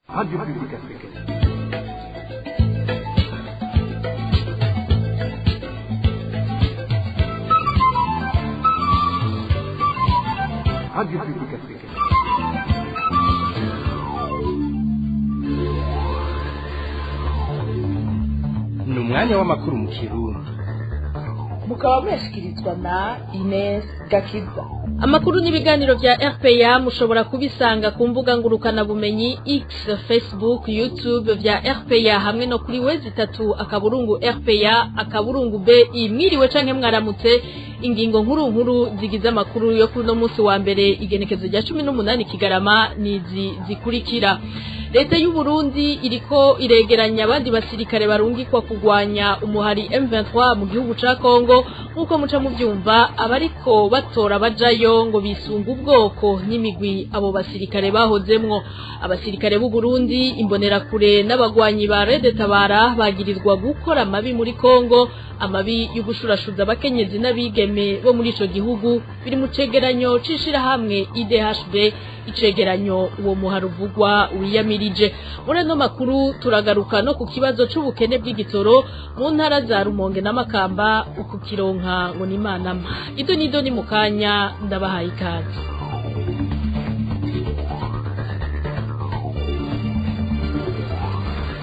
Radio Publique Africaine. Radio Publique Africaine. Ni umwanya w'amakuru mu Kirundi. Mukaba mwashikirizwa na Ines Gakiza. Amakuru n'ibiganiro vya RPA mushobora kubisanga ku mbuga ngurukana bumenyi X, Facebook, YouTube vya RPA hamwe no kuri wezi 3 akaburungu RPA akaburungu BI. Mwiriwe canke mwaramutse, ingingo nkuru zigize amakuru yo kuri no munsi wa mbere igenekezo rya 18 Kigarama nizi zikurikira. Leta y'u Burundi iriko iregeranya abandi basirikare barungikwa kugwanya umuhari M23 mu gihugu ca Kongo, nkuko muca mu byumva abariko batora bajayo ngo bisunga ubwoko n'imigwi abo basirikare bahozemwo. Abasirikare b'u Burundi imbonera kure n'abagwanyi ba Red Tabara bagirizwa gukora amabi muri Kongo, amabi yo gushurashuza abakenyezi n'abigeme bo muri ico gihugu biri mu cegeranyo cishira hamwe IDHB, icegeranyo uwo muharuvugwa wiyamirije. Muri no makuru turagaruka no ku kibazo c'ubukene bw'igitoro mu ntara za Rumonge na Makamba, ukukironka ngo ni manama. Ido ni mukanya ndabahaye ikaze.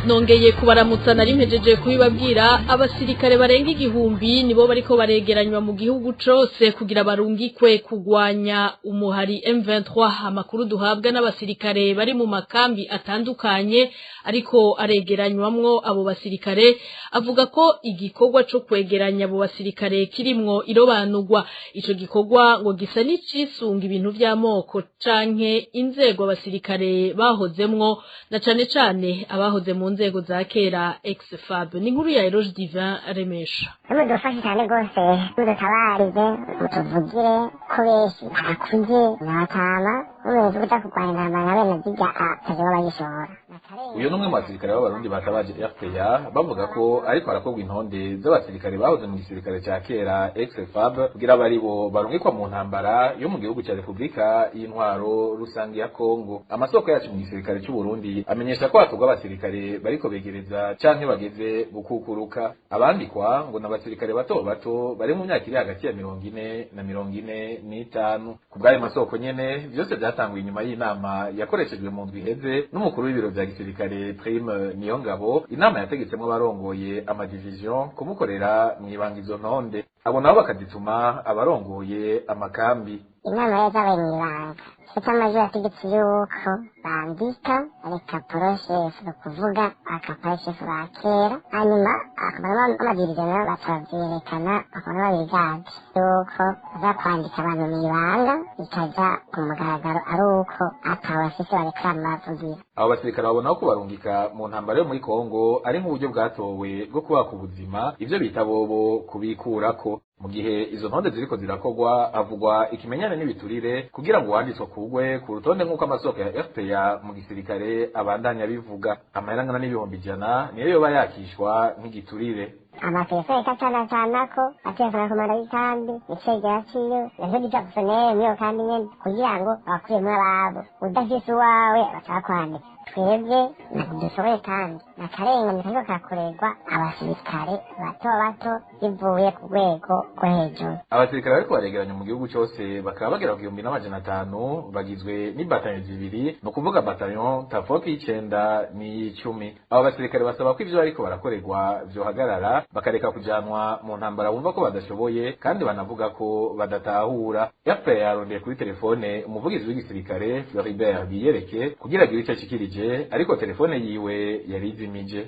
Nongeye kubaramutsa nari mpejeje kubibabwira, abasirikare barenga igihumbi nibo bariko baregeranywa mu gihugu cose kugira barungikwe kugwanya umuhari M23. Amakuru duhabwa n'abasirikare bari mu makambi atandukanye ariko aregeranywamwo abo basirikare avuga ko igikorwa co kwegeranya abo basirikare kirimwo irobanurwa. Ico gikorwa ngo gisa n'icisunga ibintu vy'amoko canke inzego abasirikare bahozemwo, na cane abahoze mu nzego za kera ex-FAB. Ni nkuru ya Eroge Divin Remesha. Mudufashe cyane gose, mudutabarize, mutuvugire ko benshi barakuze n'abatama umuntu uja kurwanira bene zijya ataje bayishora. Uyo numwe mu basirikare b'abarundi batabaje RPA bavuga ko ariko harakorwa intonde z'abasirikare bahoze mu gisirikare ca kera ex-FAB kugira bari bo barungikwa mu ntambara yo mu gihugu ca Republika y'Intwaro Rusangi ya Kongo. Amasoko yacu mu gisirikare cy'u Burundi amenyesha ko hakorwa abasirikare bariko begereza canke bageze gukukuruka. Abandikwa ngo n'abasirikare bato bari mu myaka iri hagati ya 40 na 45. Ku bw'ayo masoko nyene byose byatanguye inyuma y'inama yakoreshejwe mu ndwi iheze n'umukuru w'ibiro vya gisirikare Prime Niyongabo. Inama yategetsemo abarongoye amadivision kumukorera mw'ibanga izo ntonde, abo nabo bakazituma abarongoye amakambi. Inama yazabaye mw'ibanga amajwi yategetse yuko bandika reka poroshefu no kuvuga akaporoshefu ba kera, hanyuma akabona amadivision nayo batavyerekana bakabona babigaje yuko baza kwandika abantu mw'ibanga bikaja ku mugaragaro ari uko atawafise bareklama bavugira. Abo basirikare babona ko barungika mu ntambara yo muri Kongo ari nk'uburyo bwatowe bwo kubaka ubuzima, ivyo bita bobo kubikurako. Mu gihe izo ntonde ziriko zirakogwa havugwa ikimenyane n'ibiturire kugira ngo wanditswe kugwe ku rutonde nk'uko amasoko ya RPA mu gisirikare abandanya bivuga. Amahera angana n'ibihumbi 100 niyo yoba yakishwa nk'igiturire. Amapeso ko atefana kumara ikambi icegera ciyo yanzo bijafune niyo kandi nyene kugira ngo abakuye muri ababo udafise uwawe batakwandika. Twebwe dushoboye kandi n'akarengane kariko kakorerwa abasirikare bato bivuye ku rwego rwo hejuru. Abasirikare bariko baregeranya mu gihugu cose bakaba bagera ku 1500 bagizwe n'ibatanyo zibiri, no kuvuga batanyo Tafoki 9 ni 10. Abo basirikare basaba ko ivyo bariko barakorerwa vyohagarara bakareka kujanwa mu ntambara bumva ko badashoboye kandi banavuga ko badatahura. RPA yarondeye kuri telefone umuvugizi w'igisirikare Floribert Biyereke kugira agire ico cikirije, ariko telefone yiwe yarizimije.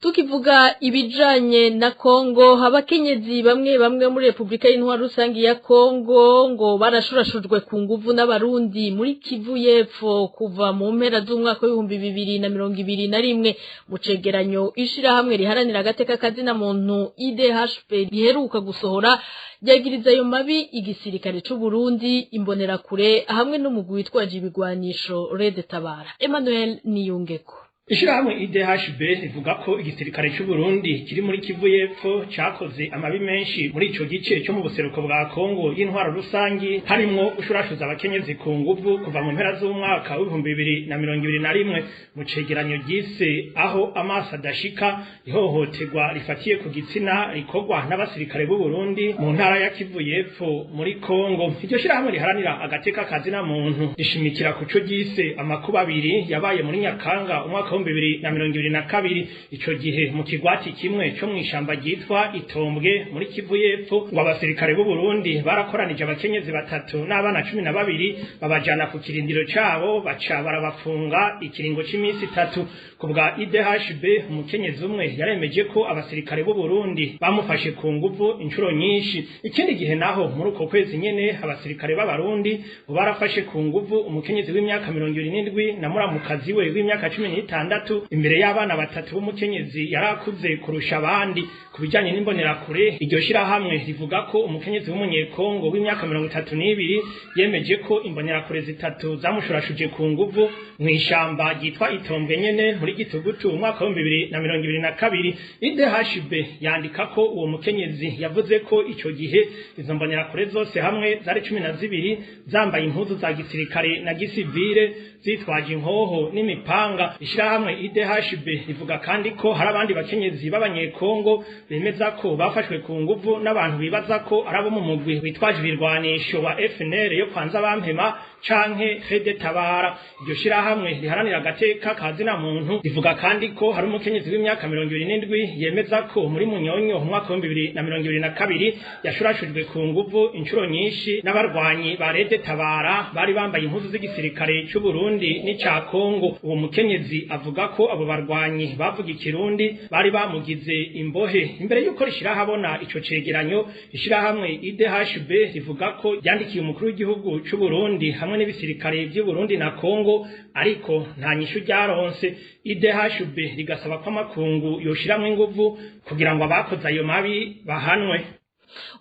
Tukivuga ibijanye na Kongo, abakenyezi bamwe muri Republika y'Intwaro Rusangi ya Kongo ngo barashurashujwe ku nguvu n'abarundi muri Kivu y'Epfo kuva mu mpera z'umwaka w'2021. Mu cegeranyo ishira hamwe riharanira agateka kazina muntu IDHB riheruka gusohora ryagiriza ayo mabi igisirikare c'u Burundi, imbonerakure hamwe n'umugwi witwaje ibigwanisho Red Tabara. Emmanuel Niyungeko. Ishirahamwe IDHB rivuga ko igisirikare cy'u Burundi kiri muri Kivu y'Epfo cakoze amabi menshi muri ico gice cyo mu buseruko bwa Kongo y'intwaro rusangi harimo ushurashuza abakenyezi ku nguvu kuva mu mpera z'umwaka wa 2021 mu cegeranyo gise aho amaso adashika ihohoterwa rifatiye ku gitsina rikorwa n'abasirikare b'u Burundi mu ntara ya Kivu y'Epfo muri Kongo. Iryo shirahamwe riharanira agateka kazina muntu rishimikira ku co gise amakuba abiri yabaye muri Nyakanga umwaka 2022 ico gihe mu kigwati kimwe cyo mwishamba gitwa Itombwe muri Kivu y'Epfo ngo abasirikare b'u Burundi barakoranije abakenyezi batatu n'abana 12 babajana ku kirindiro cabo baca barabafunga ikiringo cy'iminsi 3 kubwa IDHB. Umukenyezi umwe yaremeje ko abasirikare b'u Burundi bamufashe ku nguvu inshuro nyinshi. Ikindi gihe naho muri uko kwezi nyene abasirikare b'abarundi barafashe ku nguvu umukenyezi w'imyaka 27 na muramukazi we w'imyaka 16 imbere y'abana batatu b'umukenyezi yarakuze kurusha abandi. Kubijanye n'imbonerakure iryo shirahamwe rivuga ko umukenyezi w'umunyekongo w'imyaka 32 yemeje ko imbonerakure zitatu zamushurashuje ku nguvu mw'ishamba ryitwa Itombwe nyene muri Gitugutu umwaka wa 2022. IDHB yandika ko uwo mukenyezi yavuze ko ico gihe izo mbonerakure zose hamwe zari 12 zambaye impuzu za gisirikare na gisivile zitwaje inkoho n'imipanga. Ishirahamwe IDHB rivuga kandi ko hari abandi bakenyezi b'abanyekongo bemeza ko bafashwe ku nguvu n'abantu bibaza ko arabo mu mugwi witwaje ibirwanisho wa FNL yo kwanza bampema canke Fede Tabara. Iryo shirahamwe riharanira agateka kazina muntu rivuga kandi ko hari umukenyezi w'imyaka 27 yemeza ko muri Munyonyo umwaka wa 2022 yashurashujwe ku nguvu inshuro nyinshi n'abarwanyi ba Fede Tabara bari bambaye impuzu z'igisirikare cy'u Burundi n'icya Kongo. Uwo mukenyezi avuga ko abo barwanyi bavuga ikirundi bari bamugize imbohe. Imbere yuko rishira habona ico cegeranyo ishirahamwe IDHB rivuga ko yandikiye umukuru w'igihugu cy'u Burundi hamwe n'ibisirikare by'u Burundi na Kongo ariko nta nyishu ryaronse. IDHB rigasaba ko amakungu yoshiramwe inguvu kugira ngo abakoze ayo mabi bahanwe.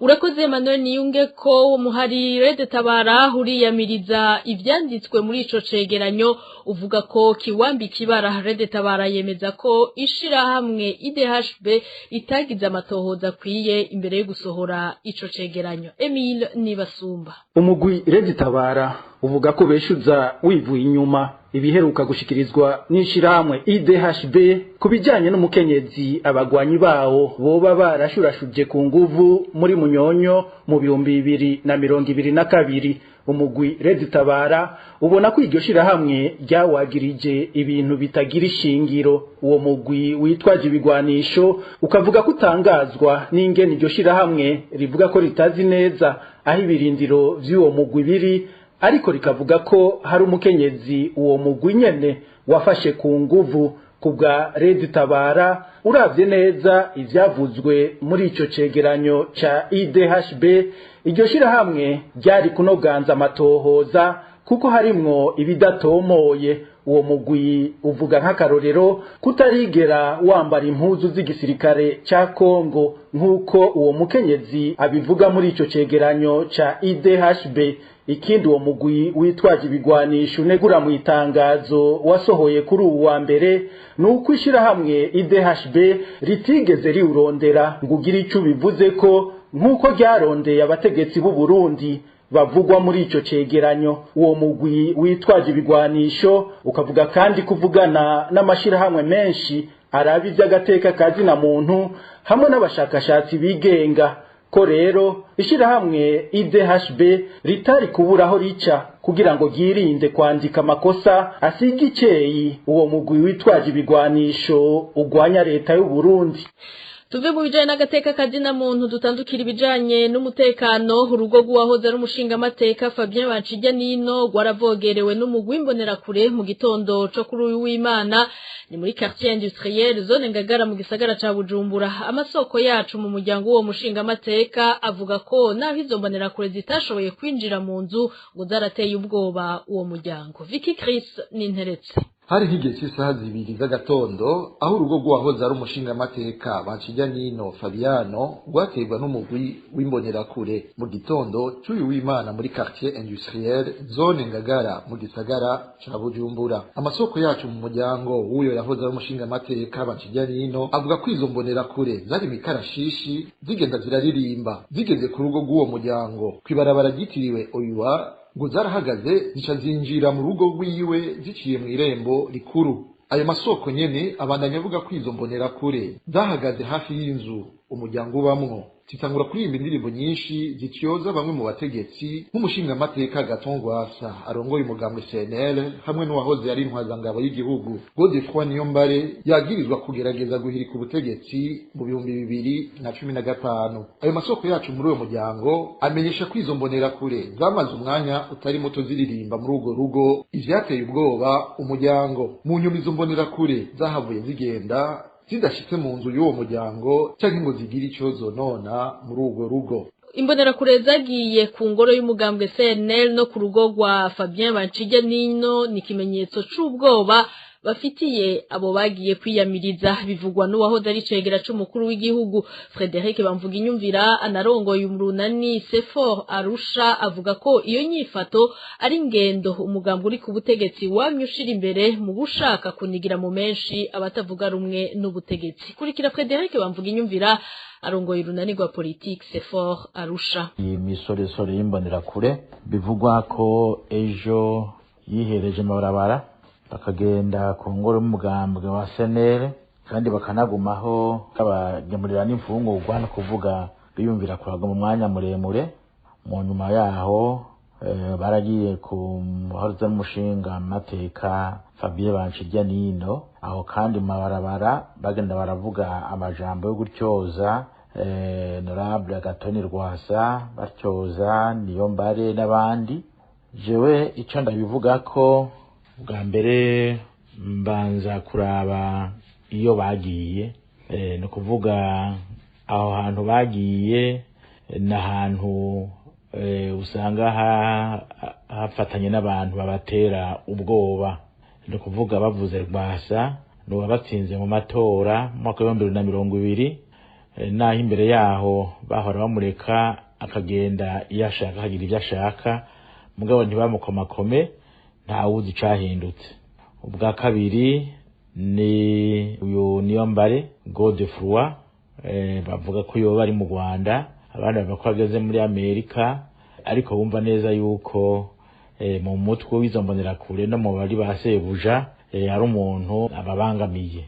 Urakoze Emmanuel Niyunge ko umuhari Red Tabara uriyamiriza ivyanditswe muri ico cegeranyo uvuga ko kiwambi kibara. Red Tabara yemeza ko ishirahamwe IDHB itagize amatohoza kwiye imbere yo gusohora ico cegeranyo. Emile Nibasumba. Umugwi Red Tabara uvuga ko beshuza wivuye inyuma ibiheruka gushikirizwa n'ishirahamwe IDHB kubijanye n'umukenyezi abagwanyi bawo boba barashurashuje ku nguvu muri Munyonyo mu 2022. Umugwi Red Tabara ubona ko iryo shirahamwe ryawagirije ibintu bitagira ishingiro. Uwo mugwi witwaje ibigwanisho ukavuga ko utangazwa n'ingene iryo shirahamwe rivuga ko ritazi neza aho ibirindiro vy'uwo mugwi biri, ariko rikavuga ko hari umukenyezi uwo mugwi nyene wafashe ku nguvu. Kubwa Red Tabara uravye neza ivyavuzwe muri ico cegeranyo ca IDHB, iryo shirahamwe ryari kunoganza amatohoza kuko harimwo ibidatomoye. Uwo mugwi uvuga nk'akarorero kutarigera wambara impuzu z'igisirikare ca Kongo nk'uko uwo mukenyezi abivuga muri ico cegeranyo ca IDHB. Ikindi uwo mugwi witwaje ibigwanisho negura mu itangazo wasohoye kuri ubu wa mbere nuko ishirahamwe IDHB ritigeze riurondera ngo ugire ico bivuze ko nk'uko ryarondeye abategetsi b'u Burundi bavugwa muri ico cegeranyo. Uwo mugwi witwaje ibigwanisho ukavuga kandi kuvugana n'amashirahamwe menshi arabi ivy'agateka kazina muntu hamwe n'abashakashatsi bigenga ko rero ishirahamwe IDHB ritari kuburaho rica kugira ngo girinde kwandika amakosa asiga iceyi uwo mugwi witwaje ibigwanisho ugwanya leta y'u Burundi. Tuve mu bijanye n'agateka kazina muntu dutandukira ibijanye n'umutekano. Urugo rw'uwahoze ari umushinga amateka Fabien Bancijanino rwaravogerewe n'umugwi imbonerakure mu gitondo co kuri uyu w'Imana ni muri quartier industriel zone Ngagara mu gisagara ca Bujumbura. Amasoko yacu mu muryango wo mushinga amateka avuga ko naho izo mbonerakure zitashoboye kwinjira mu nzu ngo zarateye ubwoba uwo muryango. Vicky Chris n'interetse. hari nk'igihe cy'isaha 2 z'agatondo aho urugo rw'uwahoze ari umushingamateka Bancijanino Fabiano rwaterwa n'umugwi w'imbonerakure mu gitondo cy'uyu w'Imana muri quartier industriel zone Ngagara mu gisagara ca Bujumbura. Amasoko yacu mu muryango w'uyo yahoze ari umushingamateka Bancijanino avuga ko izo mbonerakure zari mikarashishi zigenda ziraririmba zigeze ku rugo rw'uwo muryango kwibarabara ryitiriwe Oyuwa ngo zarahagaze zica zinjira mu rugo rwiwe ziciye mu irembo rikuru. Ayo masoko nyene abandanya avuga ko izo mbonerakure zahagaze hafi y'inzu umuryango ubamwo zitangura kuririmba indirimbo nyinshi zityoza bamwe mu bategetsi nk'umushingamateka Gatongwasa arongoye umugambwe CNL hamwe n'uwahoze ari intwazangabo y'igihugu Godefroid Niyombare yagirizwa kugerageza guhirika ubutegetsi mu 2015. Ayo masoko yacu muri uwo muryango amenyesha ko izo mbonerakure zamaze umwanya utari muto ziririmba muri urwo rugo ivyateye ubwoba umuryango. Mu nyuma izo mbonerakure zahavuye zigenda zidashitse mu nzu y'uwo muryango canke ngo zigire ico zonona muri urwo rugo. Imbonerakure zagiye ku ngoro y'umugambwe CNL no ku rugo rwa Fabien Bancijanino ni ikimenyetso c'ubwoba bafitiye abo bagiye kwiyamiriza, bivugwa n'uwahoze ari cegera c'umukuru w'igihugu Frederic Bamvuginyumvira anarongoye umurunani Sefor Arusha, avuga ko iyo nyifato ari ingendo umugambwe uri ku butegetsi wamye ushira imbere mu gushaka kunigira mu menshi abatavuga rumwe n'ubutegetsi. Kurikira Frederic Bamvuginyumvira arongoye urunani rwa politique Sefor Arusha. Imisoresore y'imbonerakure bivugwa ko ejo yihereje amabarabara bakagenda ku ngoro y'umugambwe wa CNL kandi bakanagumaho kabagemurira n'imfungurwa no kuvuga biyumvira kuraga mu mwanya muremure. Mu nyuma yaho baragiye ku muhoza n'umushinga amateka Fabien Bancijanino, aho kandi mabarabara bagenda baravuga amajambo yo gutyoza Honorable Gatoni Rwasa, batyoza Niyombare n'abandi. Jewe ico ndabivuga ko bwa mbere mbanza kuraba iyo bagiye, no kuvuga aho hantu bagiye n'ahantu usanga hafatanye n'abantu babatera ubwoba, no kuvuga bavuze Rwasa no batsinze mu matora mu 2020, naho imbere yaho bahora bamureka akagenda yashaka hagira ibyo ashaka, mugabo ntibamukomakome ntawuzi cahindutse. Ubwa kabiri ni uyu Niyombare Godefroid, bavuga ko yoba ari mu Rwanda, abandi bavuga ko ageze muri Amerika, ariko bumva neza yuko mu mutwe w'izo mbonerakure no mu bari basebuja ari umuntu ababangamiye.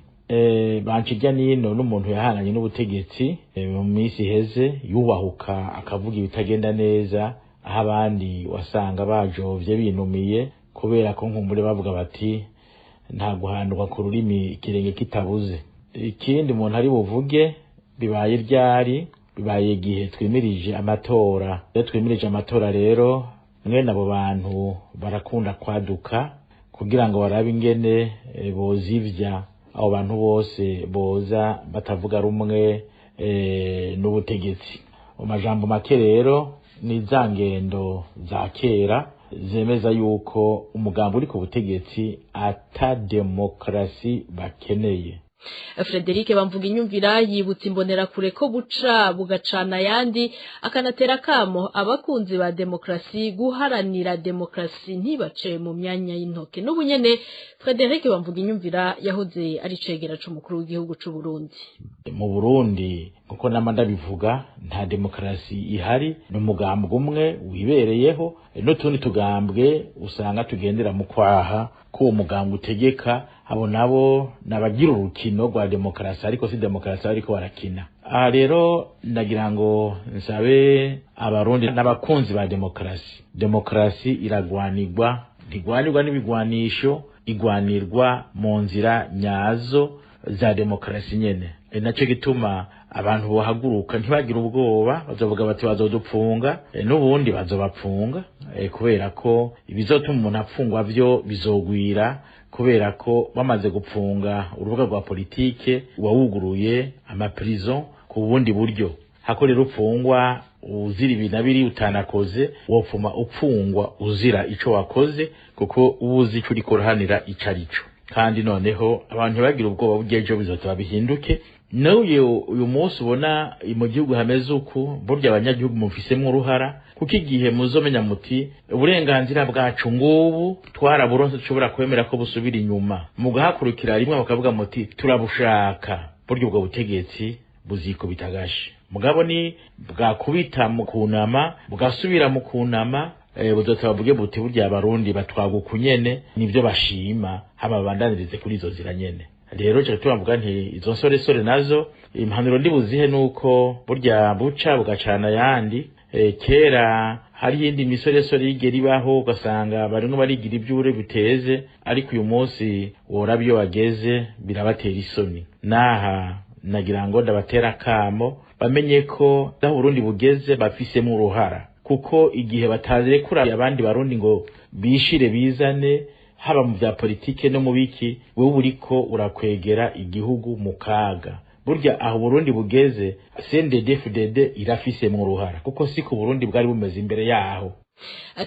Bancijanino n'umuntu yahananye n'ubutegetsi mu minsi heze yubahuka akavuga ibitagenda neza, aho abandi wasanga bajovye binumiye kubera ko nkumbure bavuga bati nta guhandurwa ku rurimi ikirenge kitabuze. Ikindi umuntu ari buvuge bibaye ryari, bibaye igihe twimirije amatora. Iyo twimirije amatora rero mwene abo bantu barakunda kwaduka kugira ngo barabe ingene bozivya abo bantu bose boza batavuga rumwe n'ubutegetsi. Mu majambo make rero ni za ngendo za kera zemeza yuko umugambo uri ku butegetsi ata demokrasi bakeneye. Frederic Bamvuginyumvira yibutsa imbonerakure ko buca bugacana yandi, akanatera kamo abakunzi ba demokrasi guharanira demokrasi ntibace mu myanya y'intoke. N'ubunyene Frederic Bamvuginyumvira yahoze ari cegera c'umukuru w'igihugu c'u Burundi. Mu Burundi kuko namanda bivuga nta demokrasi ihari, n'umugambo umwe wibereyeho, n'utundi tugambwe usanga tugendera mu kwaha ko umugambo utegeka, abo nabo nabagira urukino rwa demokrasi ariko si demokrasi ariko barakina. Aha rero ndagira ngo nsabe abarundi n'abakunzi ba demokrasi. Demokrasi iragwanirwa, ntigwanirwa n'ibigwanisho, igwanirwa mu nzira nyazo za demokrasi nyene. Naco gituma abantu bohaguruka ntibagira ubwoba, bazovuga bati bazodupfunga, n'ubundi bazobapfunga, kubera ko ibizotuma umuntu apfungwa vyo bizogwira, kubera ko bamaze gupfunga urubuga rwa politike wawuguruye amaprison ku bundi buryo. Hako rero upfungwa uzira ibintu abiri utanakoze, wopfuma upfungwa uzira ico wakoze kuko ubuzi ico uriko urahanira icarico. kandi noneho abantu bagira ubwoba bw'ejo bizotaba bihinduke. Uyu munsi ubona mu gihugu hameze uku, burya abanyagihugu mufisemo uruhara, kuko igihe muzomenya muti uburenganzira bwacu ngubu twaraburonse dushobora kwemera ko busubira inyuma, mugahakurikira rimwe bakavuga muti turabushaka, burya ubwo butegetsi buzikubita agashi. Mugabo ni bwakubita mu kunama, bwasubira mu kunama, buzotaba buge buti burya abarundi batwagukunyene nivyo bashima, hama bandanirize kuri izo zira nyene. Rero cyo tuvuga nti izo sore nazo impanuro ndibuzihe nuko burya buca bugacana yandi. Kera hari yindi misore yigera ibaho ugasanga barimo barigira ibyure biteze, ariko uyu munsi worabyo wageze birabatera isoni. Naha nagira ngo ndabatera kamo bamenye ko aho Burundi bugeze bafisemo uruhara, kuko igihe batazirekura abandi barundi ngo bishire bizane, haba mu bya politike no mu biki, wewe uriko urakwegera igihugu mu kaga. Burya aho Burundi bugeze CNDD-FDD irafise mu ruhara, kuko siko Burundi bwari bumeze imbere yaho.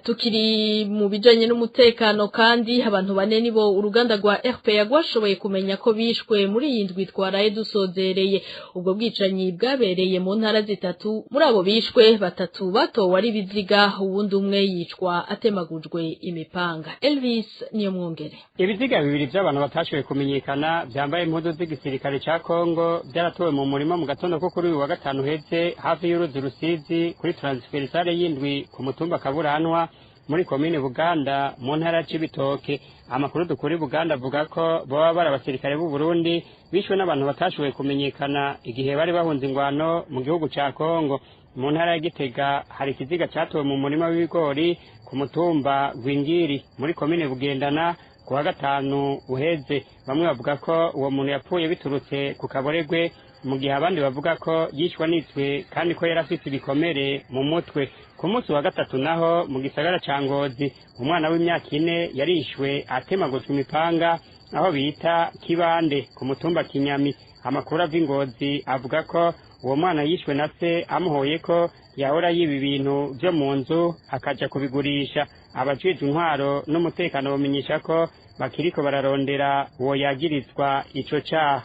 Tukiri mu bijanye n'umutekano kandi abantu bane nibo uruganda rwa RPA rwashoboye kumenya ko bishwe muri iyi ndwi twaraye dusozereye. Ubwo bwicanyi bwabereye mu ntara zitatu, muri abo bishwe batatu batowe ari biziga, uwundi umwe yicwa atemagujwe imipanga. Elvis niyo mwongere. Ibiziga bibiri by'abantu batashoboye kumenyekana byambaye impuzu z'igisirikare ca Kongo byaratowe mu murima mu gatondo ko kuri uyu wa gatanu heze hafi y'uruzi Rusizi kuri transversale y'indwi ku mutumba Kaburanwa muri komine Buganda mu ntara y'Ibitoke. Amakuru dukuri Buganda avuga ko baba bari abasirikare b'u Burundi bishwe n'abantu batashoboye kumenyekana igihe bari bahunze ingwano mu gihugu ca Kongo. Mu ntara ya Gitega hari ikiziga cyatowe mu murima w'ibigori ku mutumba Gwingiri muri komine Bugendana ku wa gatanu uheze. Bamwe bavuga ko uwo muntu yapfuye biturutse ku kaboregwe, mu gihe abandi bavuga ko yishwa nitswe kandi ko yari afite ibikomere mu mutwe. Ku munsi wa gatatu naho mu gisagara ca Ngozi umwana w'imyaka 4 yarishwe atemagujwe imipanga aho bita Kibande ku mutumba Kinyami. Amakuru ava Ngozi avuga ko uwo mwana yishwe na se amuhoye ko yahora yiba ibintu byo mu nzu akaja kubigurisha. Abajejwe intwaro n'umutekano bamenyesha ko bakiriko bararondera uwo yagirizwa ico caha.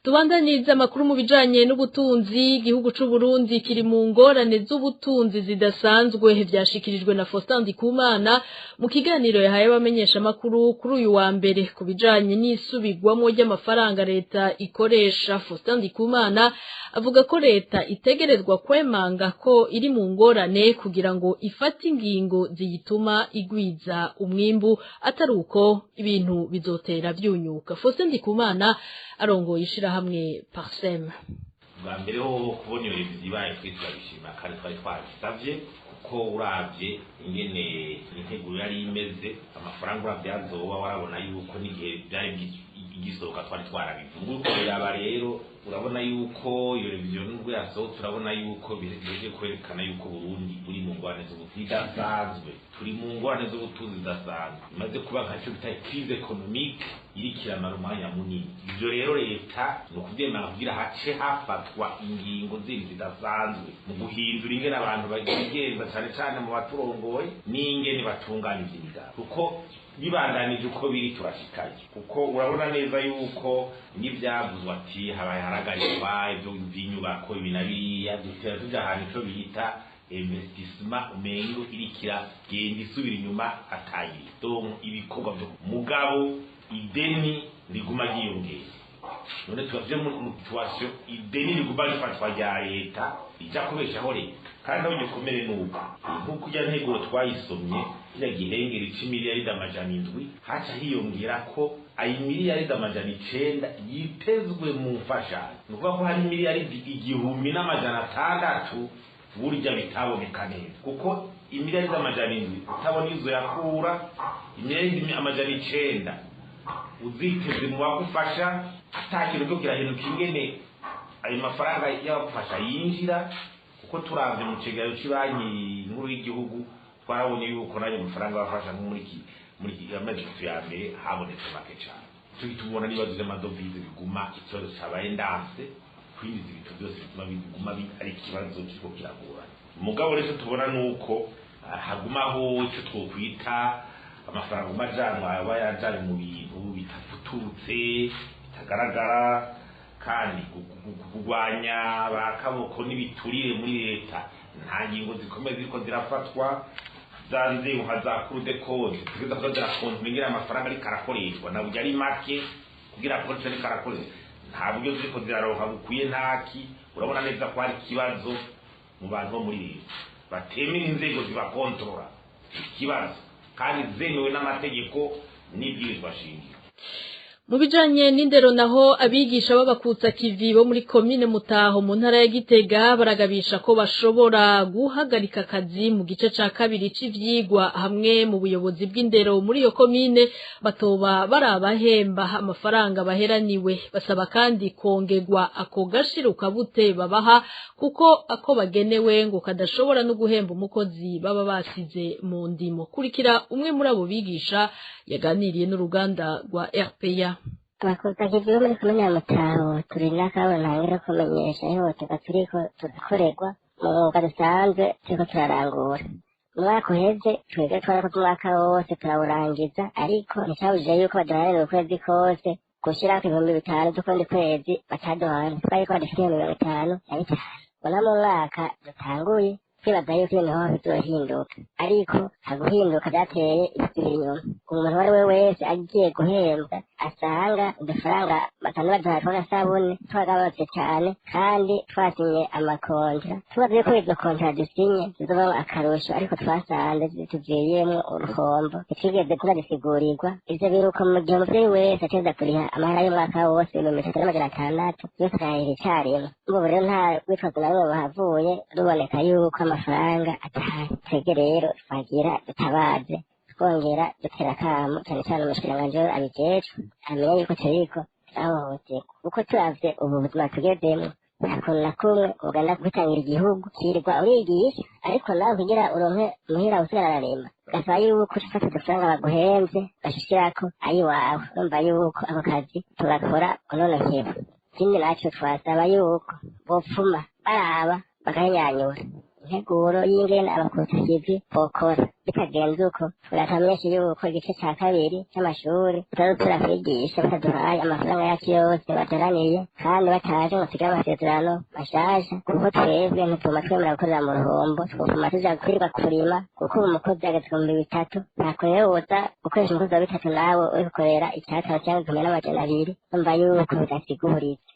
Tubandaniza amakuru mu bijanye n'ubutunzi. Igihugu c'u Burundi kiri mu ngorane z'ubutunzi zidasanzwe, vyashikirijwe na Faustin Ndikumana mu kiganiro yahaye abamenyesha makuru kuri uyu wa mbere ku bijanye n'isubigwamo ry'amafaranga leta ikoresha. Faustin Ndikumana avuga ko leta itegerezwa kwemanga ko iri mu ngorane kugira ngo ifate ingingo ziyituma igwiza umwimbu, atari uko ibintu bizotera vyunyuka. Faustin Ndikumana arongoye ishirahamwe Parsem. Bwa mbere ho kubona iyo bibaye twitwabishima kandi twari twabisavye, kuko uravye ingene integuro yari imeze, amafaranga uravyazoba warabona yuko n'igihe byari igisohoka twari twarabivuga. Uko biraba rero urabona yuko iyo revision n'ubwo yasohotse urabona yuko bihejeje kwerekana yuko Burundi buri mu ngorane z'ubutunzi zidasanzwe, turi mu ngorane z'ubutunzi zidasanzwe, imaze kuba nka cyo bita crise économique irikirana umwanya munini. Ivyo rero leta no kuvyemera kugira hace hafatwa ingingo zindi zidasanzwe mu guhindura ingene abantu bagigenza cyane cyane mu baturongoye n'ingene batunganya imigambi, kuko bibandanije uko biri turashikaye. Kuko urabona neza yuko n'ivyavuzwe ati habaye haragarikwa ivyo by'inyubako ibinabiriya dutera tuja ahantu cyo bita investissement umengo irikira genda isubira inyuma atayi. Donc ibikorwa byo mugabo ideni riguma giyongera. None twavye mu situation ideni riguma rifatwa rya leta ija kubeshaho leta, kandi aho gikomere nuko nkuko ujya ntego twayisomye ya gihengeri c'imiliyaridi amajana 7 haca hiyongera ko ayi miliyaridi amajana 9 yitezwe mu mfashanyo. Nukuvuga ko hari miliyaridi 1,600 burya bitaboneka neza, kuko imiliyaridi amajana 7 utabona izo yakura, imiliyaridi amajana 9 uziteze mu bagufasha atakintu cyo kirahinduka ingene ayo mafaranga y'abafasha yinjira. Kuko turavye mu cegero cy'Ibanki Nkuru y'Igihugu twarabonye yuko nayo mafaranga bafasha muri amezi ya mbere habonetse make cyane. Tubona nibazo z'amadovize biguma ikibazo cyabaye ndanse, kwinjiza ibintu byose bituma biguma ari ikibazo kiko kiragora. Mugabo rero tubona nuko hagumaho icyo twokwita amafaranga majanwa aba yajanye mu bintu bitafututse bitagaragara kandi kugwanya bakaboko n'ibiturire muri leta nta ngingo zikomeye ziko zirafatwa zanze uhazakuru de code tugeza ko zirakontumenyera amafaranga ari karakoreshwa na burya ari make kugira ko ari karakoreshwa nta buryo ziko ziraroha bukwiye ntaki urabona neza ko ari kibazo mu bantu bo muri leta batemera inzego zibakontrola ikibazo kandi zemewe n'amategeko n'ibwirizwa shingiro. Mu bijanye n'indero naho abigisha b'abakutsa kivi bo muri komine Mutaho mu ntara ya Gitega baragabisha ko bashobora guhagarika akazi mu gice ca kabiri c'ivyigwa hamwe mu buyobozi bw'indero muri iyo komine batoba barabahemba amafaranga baheraniwe. Basaba kandi kongerwa ako gashiruka bute babaha kuko ako bagenewe ngo kadashobora no guhemba umukozi baba basize mu ndimo. Kurikira umwe muri abo bigisha yaganiriye n'uruganda rwa RPA. Abakutsa kivi bo muri komine ya Mutaho turi n'akabona ntangira kumenyesha ihohoterwa turiko turakorerwa mu mwuga dusanzwe turiko turarangura. Umwaka uheze twebwe twarakoze umwaka wose turawurangiza ariko nticabujije yuko baduharanira ukwezi kose gushirako 5,000 z'ukundi kwezi bataduhana twariko badufitiye 50 na bitanu. Bona mu mwaka dutanguye twibaza yuko ibintu hoho bizohinduka ariko haguhinduka byateye isubira inyuma. Umuntu wari we wese agiye guhembwa asanga udufaranga batanu baduhaye tw'agasabune twagabanutse cyane kandi twasinye amakontra tubaze yuko izo kontra dusinye zizobamwo akarusho ariko twasanze zituviyemwo uruhombo ntitwigeze tunabisigurirwa. Ivyo biruko mu gihe umuvyeyi wese ateza kuriha amahera y'umwaka wose 3,600 yose akayahera icarimwe. Ubu rero nta witwazo na rumwe buhavuye ruboneka yuko amafaranga atahari. Twebwe rero twagira dutabaze twongera dutera akamo cyane cyane umushikiranganji abijejwe amenya yuko turiko turahohoterwa kuko turavye ubu buzima tugezemwo nta kuntu na kumwe ugenda gutangira igihugu kirirwa urigisha ariko nawe kugira uronke muhira usigarararima ugasaba yuko ufata udufaranga baguhenze bashishirako ayiwawe urumva yuko ako kazi tugakora unonokewe. Ikindi naco twasaba yuko bopfuma baraba bakahinyanyura integuro y'ingene abakutsa kivi bokora bitagenze uko turatamenyesha yuko igice ca kabiri c'amashuri tutazosubira kwigisha bataduhaye amafaranga yacu yose bateraniye kandi bataje ngo tugire amasezerano mashasha kuko twebwe ntituma twemera gukorera mu ruhombo twofuma tuja kwirirwa kurima kuko ubu umukozi ageze ku 3,000 ntakorewoza gukoresha umukozi wa 3 nawe uri gukorera 9 cyangwa 10,200 umva yuko bidasiguritse.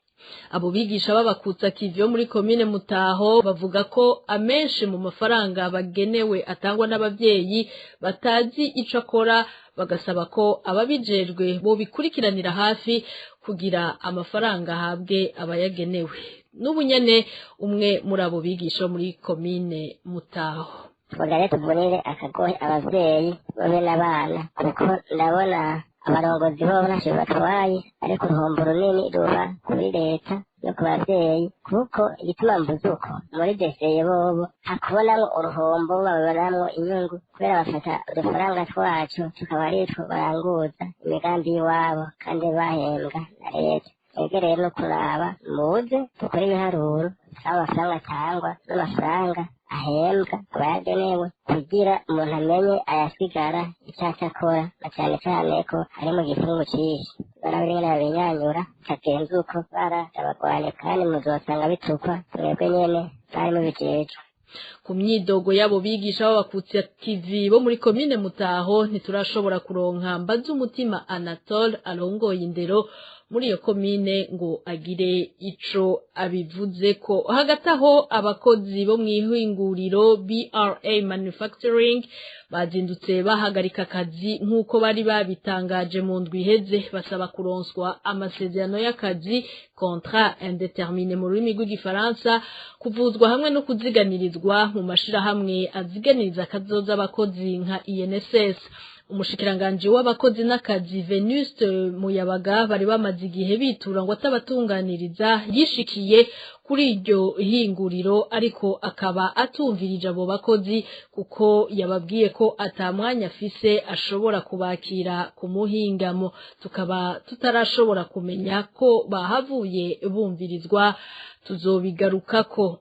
Abo bigisha b'abakutsa kivi yo muri komine Mutaho bavuga ko amenshi mu mafaranga bagenewe atangwa n'abavyeyi batazi ico akora bagasaba ko ababijejwe bo bikurikiranira hafi kugira amafaranga ahabwe abayagenewe. N'ubunyene umwe muri abo bigisha muri komine Mutaho. Twagare tubonere akagohe abavyeyi babe n'abana kuko ndabona abarongozi bo ntacyo batwaye ariko uruhombo runini ruba kuri leta no ku bavyeyi kuko igituma mvuze uko muri deseye bobo hakubonamwo uruhombo babonamwo inyungu kubera bafata udufaranga twacu tukaba aritwo baranguza imigambi y'iwabo kandi bahembwa na leta. Ege rero no kuraba muze dukore ibiharuro amafaranga atangwa n'amafaranga ahembwa abayagenewe kugira umuntu amenye ayasigara icyaca akora na cyane cyane ko ari mu gifungu cyinshi barabirengana babinyanyura kagenza uko barabagwane kandi muzosanga bitukwa mwebwe nyene bari mubijejwe. Ku myidogo yabo bigisha b'abakutsa kivi bo muri komine Mutaho ntiturashobora kuronka mbaza umutima Anatole arongoye indero muri iyo komine ngo agire ico abivuze ko. Hagati aho abakozi bo mw'ihinguriro BRA Manufacturing bazindutse bahagarika akazi nk'uko bari babitangaje mu ndwi iheze basaba kuronswa amasezerano y'akazi contrat indéterminé mu rurimi rw'igifaransa kuvuzwa hamwe no kuziganirizwa mu mashirahamwe aziganiriza akazoza abakozi nka INSS. Umushikiranganji w'abakozi n'akazi Venuste Muyabaga bari bamaze igihe bitura ngo atabatunganiriza yishikiye kuri iryo hinguriro ariko akaba atumvirije abo bakozi kuko yababwiye ko atamwanya afise ashobora kubakira ku muhingamo. Tukaba tutarashobora kumenya ko bahavuye bumvirizwa tuzobigarukako.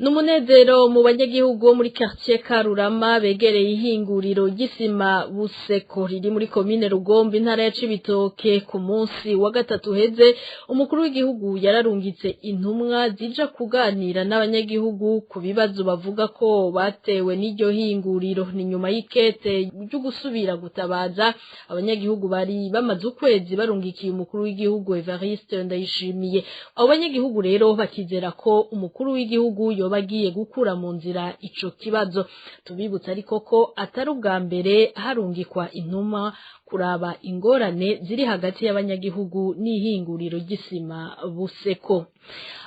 Numunezero mu banyagihugu bo muri quartier Karurama begereye ihinguriro gisima Buseko riri muri commune Rugombe intara ya Cibitoke ku munsi wa gatatu heze umukuru w'igihugu yararungitse intumwa zija kuganira n'abanyagihugu ku bibazo bavuga ko batewe n'iryo hinguriro ni nyuma y'ikete ryo gusubira gutabaza abanyagihugu bari bamaze ukwezi barungikiye umukuru w'igihugu Evariste Ndayishimiye abo banyagihugu rero bakizera ko umukuru w'igihugu bagiye gukura mu nzira ico kibazo tubibutsa ariko ko atari ubwa mbere harungikwa intuma kuraba ingorane ziri hagati y'abanyagihugu n'ihinguriro gisima Buseko.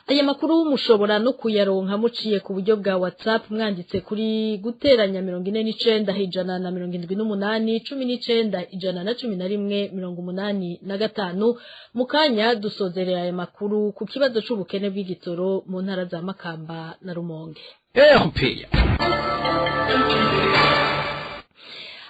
Aya makuru mushobora no kuyaronka muciye ku buryo bwa WhatsApp mwanditse kuri guteranya 49 ijana na 78 19 ijana na 11 85 mukanya dusozerera aya makuru ku kibazo c'ubukene bw'igitoro mu ntara za Makamba na Rumonge.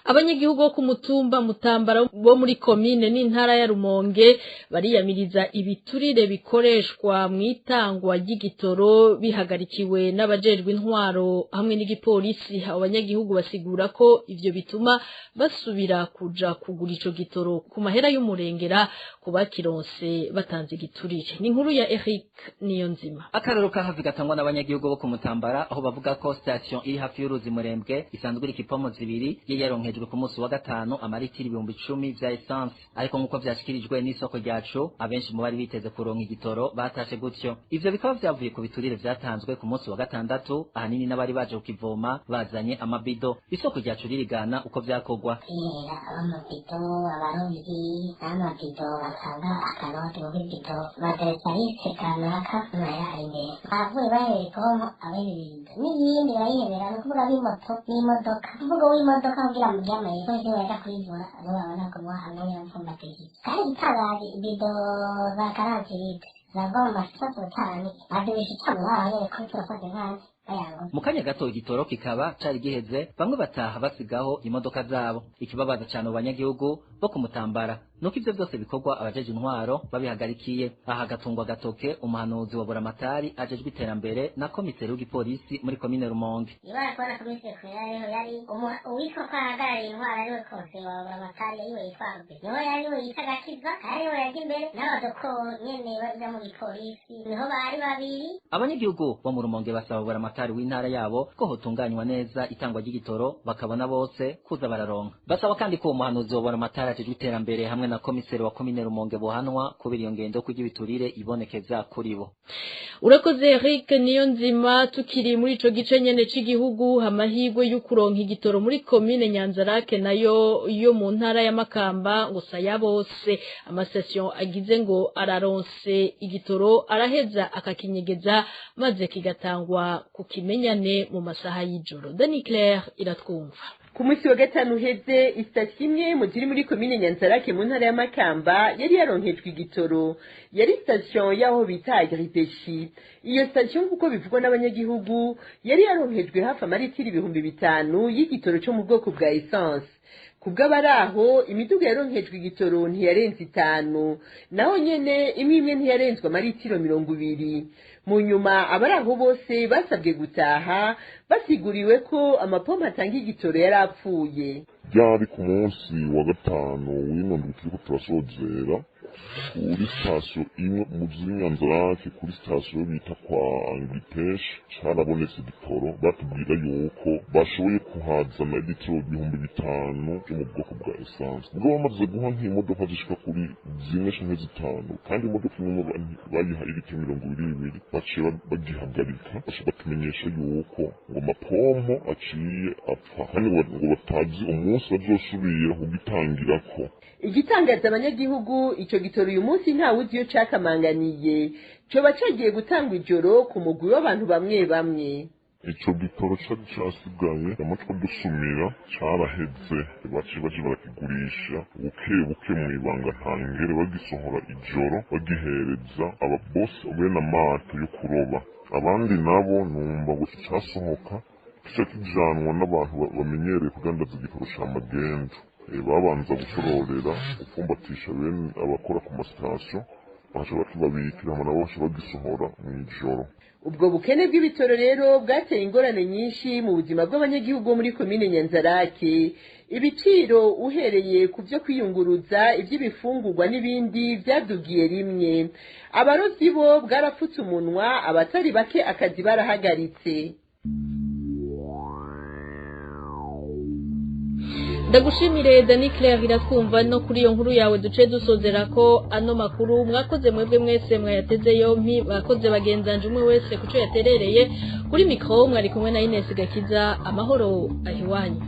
Abanyagihugu bo ku mutumba Mutambara bo muri commune n'intara ya Rumonge bariyamiriza ibiturire bikoreshwa mu itangwa ry'igitoro bihagarikiwe n'abajejwe intwaro hamwe n'igipolisi. Abanyagihugu basigura ko ivyo bituma basubira kuja kugura ico gitoro ku mahera y'umurengera kuba kironse batanze igiturire. Ni inkuru ya Eric Niyonzima. Akararo kahavi gatangwa n'abanyagihugu bo ku Mutambara aho bavuga ko station iri hafi y'uruzi Murembwe isanzwe iri kipomo zibiri yaronke ku munsi wa gatanu amaritiri 10,000 vya essence ariko nkuko vyashikirijwe n'isoko ryacu abenshi mu bari biteze kuronka igitoro batashe gutyo ivyo bikaba vyavuye ku biturire vyatanzwe ku munsi wa gatandatu ahanini n'abari baje kukivoma bazanye amabido isoko ryacu ririgana uko vyakogwa amabido abarovyi amabido batanga akaroti mu bido baderesarise kanaka n'ayarinde bavuye baherekomo abebido n'iyindi bayihebera no kuvuga b'imoto n'imodoka kuvuga w'imodoka kugira mu byamaye ko wenda kwivura abana ko mwana yamfumbatije kandi itabaye bido za karanti zagomba sasotani adubisha cyamwaye ko turafata nkazi mu kanya gato igitoro kikaba cari giheze bamwe bataha basigaho imodoka zabo ikibabaza cyane abanyagihugu bo ku Mutambara nuko ivyo byose bikorwa abajeje intwaro babihagarikiye aha gatungwa gatoke umuhanuzi wa Buramatari ajejwe iterambere na komiseri w'igipolisi muri commune Rumonge ibara kora komiseri kweraho yari uwitwa kwa hagarariye intwaro ariwe komiseri wa Buramatari ariwe yitwarwe niho yariwe yitagakiza ariwe yaje imbere n'abadoko nyene baza mu gipolisi niho bari babiri abanyagihugu bo mu Rumonge basaba Buramatari w'intara yabo ko hotunganywa neza itangwa ry'igitoro bakabona bose kuza bararonka basaba kandi ko umuhanuzi wa Buramatari ajejwe iterambere hamwe na komiseri wa commune Rumonge bohanwa kubera iyo ngendo kugibiturire ibonekeza kuri bo. Urakoze Eric Niyonzima tukiri muri ico gice nyene c'igihugu amahirwe y'ukuronka igitoro muri commune Nyanzarake nayo yo mu ntara ya Makamba ngo saya bose amastation agize ngo araronse igitoro araheza akakinyegeza maze kigatangwa kukimenyane mu masaha y'ijoro. Dani Claire iratwumva. Ku munsi wa gatanu heze istation imwe mu ziri muri commune Nyanzarake mu ntara ya Makamba yari yaronkejwe igitoro yari station yaho bita Agripeshi. Iyo station kuko bivugwa n'abanyagihugu yari yaronkejwe hafi amaritiri 5,000 y'igitoro cyo mu bwoko bwa essence. Kubw'abaraho imiduga yaronkejwe igitoro ntiyarenze 5 naho nyene imwe ntiyarenzwe amaritiro 200. Mu nyuma abaraho bose basabwe gutaha basiguriwe ko amapompa atanga igitoro yarapfuye. Byari ku munsi wa gatanu w'ino ndukiko turasozera kuri station imwe mu Nyanzarake kuri station bita kwa Agripesh carabonetse igitoro batubwira yuko bashoboye kuhazana igitoro 5,000 cyo mu bwoko bwa essence. Ubwo bamaze guha nk'imodoka zishika kuri 4-5 kandi imodoka imwe bayihaye igitoro 220 baciye bagihagarika batumenyesha yuko ngo amapompo aciye apfa kandi ngo batazi umunsi bazosubira kugitangirako. Igitangaza abanyagihugu ico gitoro uyu munsi nta wuzi yo cakamanganiye coba cagiye gutangwa ijoro ku mugwi w'abantu bamwe bamwe. Ico gitoro cari casigaye amatwa dusumira caraheze baciye baje barakigurisha buke mw'ibanga ntangere bagisohora ijoro bagihereza ababosi bene amato yo kuroba abandi nabo numva ngo casohoka kica kijanwa n'abantu bamenyereye kugandaza igitoro ca magendu babanza gushororera gupfumbatisha bene abakora ku masitasiyo baca bakibabikira hama nabo baca bagisohora mw'ijoro. ubwo bukene bw'ibitoro rero bwateye ingorane nyinshi mu buzima bw'abanyagihugu bo muri komine Nyanzarake. Ibiciro uhereye ku byo kwiyunguruza iby'ibifungurwa n'ibindi byadugiye rimwe. Abarovyi bo bwarapfutse umunwa, abatari bake akazi barahagaritse. Ndagushimire Dani Claire iratwumva no kuri iyo nkuru yawe duce dusozera ko ano makuru mwakoze mwebwe mwese mwayateze yompi bakoze bagenzanje umwe wese kuco yaterereye kuri mikro mwari kumwe na Ines Gakiza amahoro ahiwanyu.